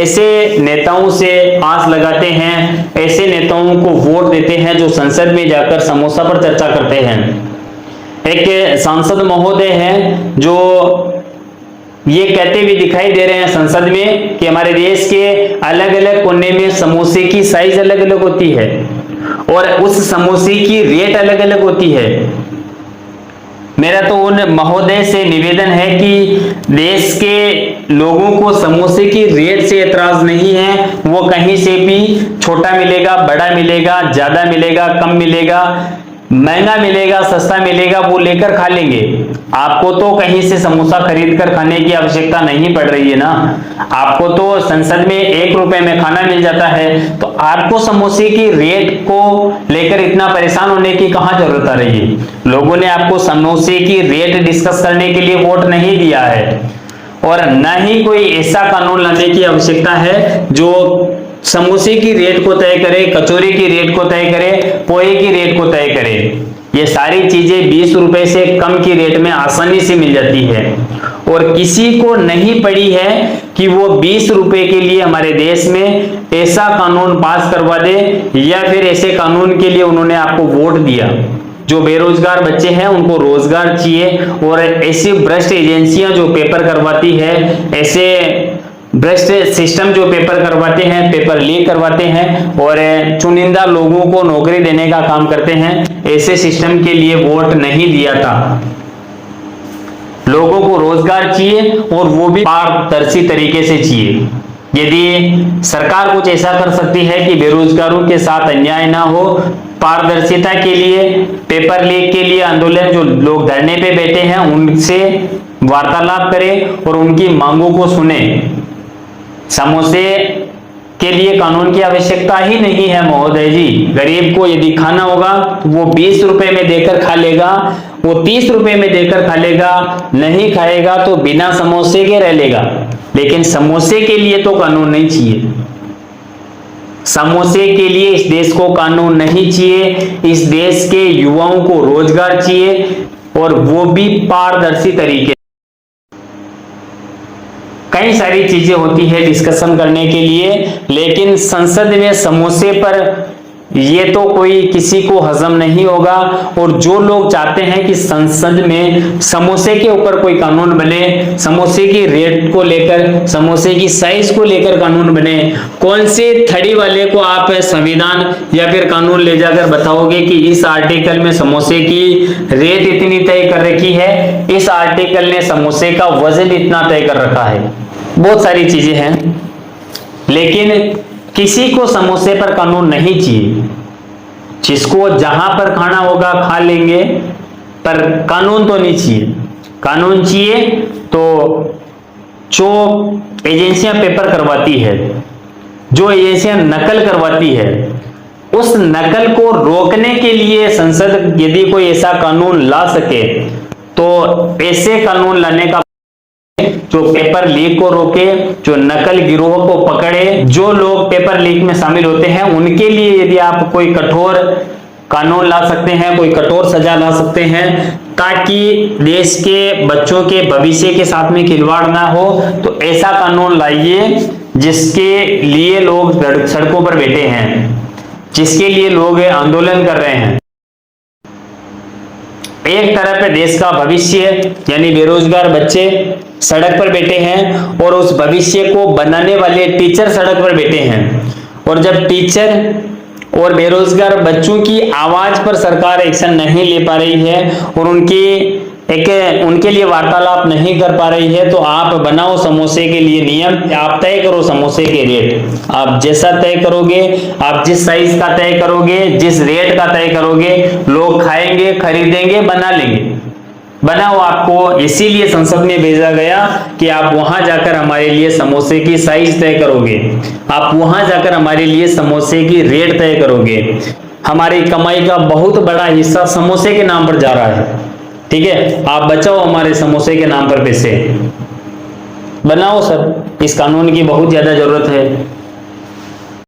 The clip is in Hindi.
ऐसे नेताओं से आस लगाते हैं, ऐसे नेताओं को वोट देते हैं जो संसद में जाकर समोसा पर चर्चा करते हैं। एक सांसद महोदय हैं जो ये कहते भी दिखाई दे रहे हैं संसद में कि हमारे देश के अलग अलग कोने में समोसे की साइज अलग अलग होती है और उस समोसे की रेट अलग अलग होती है। मेरा तो उन महोदय से निवेदन है कि देश के लोगों को समोसे की रेट से एतराज नहीं है, वो कहीं से भी छोटा मिलेगा, बड़ा मिलेगा, ज्यादा मिलेगा, कम मिलेगा, महंगा मिलेगा, सस्ता मिलेगा, वो लेकर खा लेंगे। आपको तो कहीं से समोसा खरीद कर खाने की आवश्यकता नहीं पड़ रही है ना, आपको तो संसद में 1 रुपए में खाना मिल जाता है, तो आपको समोसे की रेट को लेकर इतना परेशान होने की कहां जरूरत आ रही है। लोगों ने आपको समोसे की रेट डिस्कस करने के लिए वोट नहीं दिया है और न ही कोई ऐसा कानून लाने की आवश्यकता है जो समोसे की रेट को तय करे, कचौरी की रेट को तय करे, पोहे की रेट को तय करे। ये सारी चीजें 20 रुपए से कम की रेट में आसानी से मिल जाती है और किसी को नहीं पड़ी है कि वो 20 रुपए के लिए हमारे देश में ऐसा कानून पास करवा दे या फिर ऐसे कानून के लिए उन्होंने आपको वोट दिया। जो बेरोजगार बच्चे हैं उनको रोजगार चाहिए और ऐसी भ्रष्ट एजेंसियां जो पेपर करवाती है, ऐसे भ्रष्ट सिस्टम जो पेपर करवाते हैं, पेपर लीक करवाते हैं और चुनिंदा लोगों को नौकरी देने का काम करते हैं, ऐसे सिस्टम के लिए वोट नहीं दिया था। लोगों को रोजगार चाहिए और वो भी पारदर्शी तरीके से चाहिए। यदि सरकार कुछ ऐसा कर सकती है कि बेरोजगारों के साथ अन्याय ना हो, पारदर्शिता के लिए, पेपर लीक के लिए आंदोलन जो लोग धरने पे बैठे हैं उनसे वार्तालाप करें और उनकी मांगों को सुने। समोसे के लिए कानून की आवश्यकता ही नहीं है महोदय जी। गरीब को यदि खाना होगा तो वो 20 रुपए में देकर खा लेगा, वो 30 रुपए में देकर खा लेगा, नहीं खाएगा तो बिना समोसे के रह लेगा। लेकिन समोसे के लिए तो कानून नहीं चाहिए। समोसे के लिए इस देश को कानून नहीं चाहिए, इस देश के युवाओं को रोजगार चाहिए और वो भी पारदर्शी तरीके। कई सारी चीजें होती है डिस्कशन करने के लिए, लेकिन संसद में समोसे पर ये तो कोई किसी को हजम नहीं होगा। और जो लोग चाहते हैं कि संसद में समोसे के ऊपर कोई कानून बने, समोसे की रेट को लेकर, समोसे की साइज को लेकर कानून बने, कौन से थड़ी वाले को आप संविधान या फिर कानून ले जाकर बताओगे कि इस आर्टिकल में समोसे की रेट इतनी तय कर रखी है, इस आर्टिकल ने समोसे का वजन इतना तय कर रखा है। बहुत सारी चीजें हैं, लेकिन किसी को समोसे पर कानून नहीं चाहिए। जिसको जहां पर खाना होगा खा लेंगे, पर कानून तो नहीं चाहिए। कानून चाहिए तो जो एजेंसियां पेपर करवाती है, जो एजेंसियां नकल करवाती है, उस नकल को रोकने के लिए संसद यदि कोई ऐसा कानून ला सके तो ऐसे कानून लाने का, जो पेपर लीक को रोके, जो नकल गिरोह को पकड़े, जो लोग पेपर लीक में शामिल होते हैं उनके लिए यदि आप कोई कठोर कानून ला सकते हैं, कोई कठोर सजा ला सकते हैं, ताकि देश के बच्चों के भविष्य के साथ में खिलवाड़ ना हो, तो ऐसा कानून लाइए जिसके लिए लोग सड़कों पर बैठे हैं, जिसके लिए लोग आंदोलन कर रहे हैं। एक तरफ देश का भविष्य यानी बेरोजगार बच्चे सड़क पर बैठे हैं और उस भविष्य को बनाने वाले टीचर सड़क पर बैठे हैं, और जब टीचर और बेरोजगार बच्चों की आवाज पर सरकार एक्शन नहीं ले पा रही है और उनके लिए वार्तालाप नहीं कर पा रही है, तो आप बनाओ समोसे के लिए नियम, आप तय करो समोसे के रेट। आप जैसा तय करोगे, आप जिस साइज का तय करोगे, जिस रेट का तय करोगे, लोग खाएंगे, खरीदेंगे, बना लेंगे। बनाओ। आपको इसीलिए संसद में भेजा गया कि आप वहां जाकर हमारे लिए समोसे की साइज तय करोगे, आप वहां जाकर हमारे लिए समोसे की रेट तय करोगे। हमारी कमाई का बहुत बड़ा हिस्सा समोसे के नाम पर जा रहा है, ठीक है। आप बचाओ हमारे समोसे के नाम पर पैसे, बनाओ सर। इस कानून की बहुत ज्यादा जरूरत है।